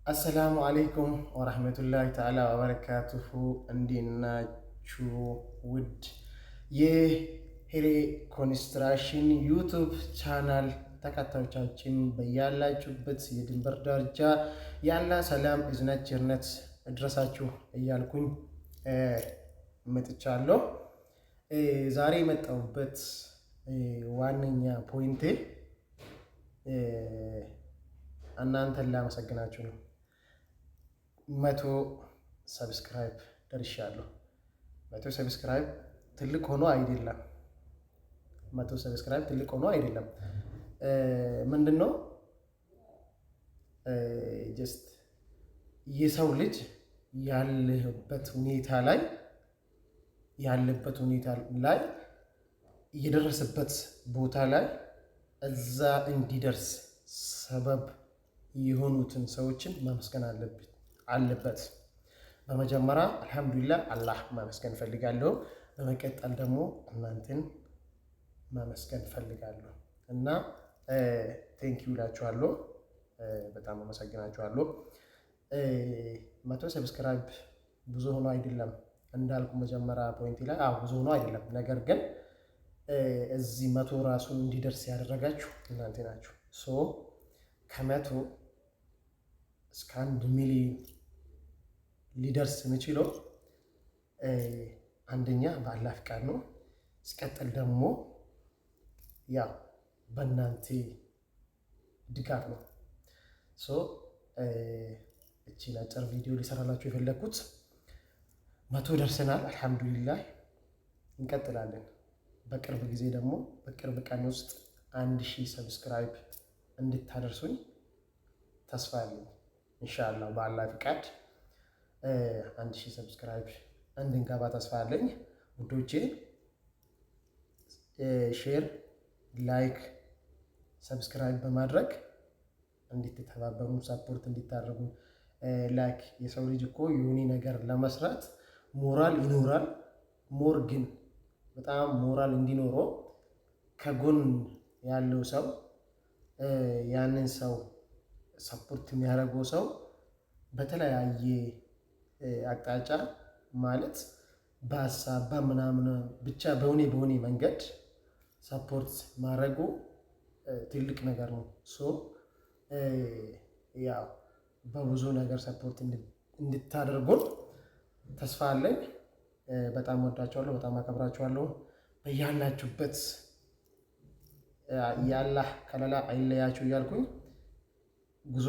አሰላሙ አለይኩም ወራህመቱላሂ ተዓላ ወበረካቱሁ። እንዴት ናችሁ? ውድ የሄሬ ኮንስትራክሽን ዩቱብ ቻናል ተከታዮቻችን በያላችሁበት የድንበር ዳርቻ ያለ ሰላም፣ እዝነት፣ ቸርነት እድረሳችሁ እያልኩኝ መጥቻለሁ። ዛሬ የመጣሁበት ዋነኛ ፖይንቴ እናንተን ላመሰግናችሁ ነው። 100 ሰብስክራይብ ደርሻለሁ። 100 ሰብስክራይብ ትልቅ ሆኖ አይደለም። 100 ሰብስክራይብ ትልቅ ሆኖ አይደለም። ምንድነው ጀስት የሰው ልጅ ያለበት ሁኔታ ላይ የደረሰበት ቦታ ላይ እዛ እንዲደርስ ሰበብ የሆኑትን ሰዎችን ማመስገን አለበት። በመጀመሪያ አልሐምዱሊላህ አላህ ማመስገን ፈልጋለሁ። በመቀጠል ደግሞ እናንተን ማመስገን ፈልጋለሁ እና ቴንኪው እላችኋለሁ። በጣም አመሰግናችኋለሁ። 100 ሰብስክራይብ ብዙ ሆኖ አይደለም እንዳልኩ መጀመሪያ ፖይንት ላይ ብዙ ሆኖ አይደለም። ነገር ግን እዚህ 100 ራሱን እንዲደርስ ያደረጋችሁ እናንተ ናችሁ። ከ100 እስከ 1 ሚሊዮን ሊደርስ የሚችለው አንደኛ በአላህ ፍቃድ ነው። ሲቀጥል ደግሞ ያው በእናንተ ድጋፍ ነው። እቺን አጭር ቪዲዮ ሊሰራላችሁ የፈለግኩት 100 ደርሰናል፣ አልሐምዱሊላህ እንቀጥላለን። በቅርብ ጊዜ ደግሞ በቅርብ ቀን ውስጥ 1000 ሰብስክራይብ እንድታደርሱኝ ተስፋ አለኝ። ኢንሻአላህ በአላህ ፍቃድ 1000 ሰብስክራይብ እንድንገባ ተስፋ አለኝ። ውዶቼ ሼር፣ ላይክ፣ ሰብስክራይብ በማድረግ እንድትተባበሩ ሰፖርት እንድታደርጉ። ላይክ የሰው ልጅ እኮ የሆነ ነገር ለመስራት ሞራል ይኖራል። ሞር ግን በጣም ሞራል እንዲኖረው ከጎን ያለው ሰው ያንን ሰው ሰፖርት የሚያደርገው ሰው በተለያየ አቅጣጫ ማለት በሀሳብ በምናምን ብቻ በሆነ መንገድ ሰፖርት ማድረጉ ትልቅ ነገር ነው። ያው በብዙ ነገር ሰፖርት እንድታደርጉን ተስፋ አለኝ። በጣም ወዳችኋለሁ፣ በጣም አከብራችኋለሁ። በያላችሁበት የአላህ ከለላ አይለያችሁ እያልኩኝ ጉዞ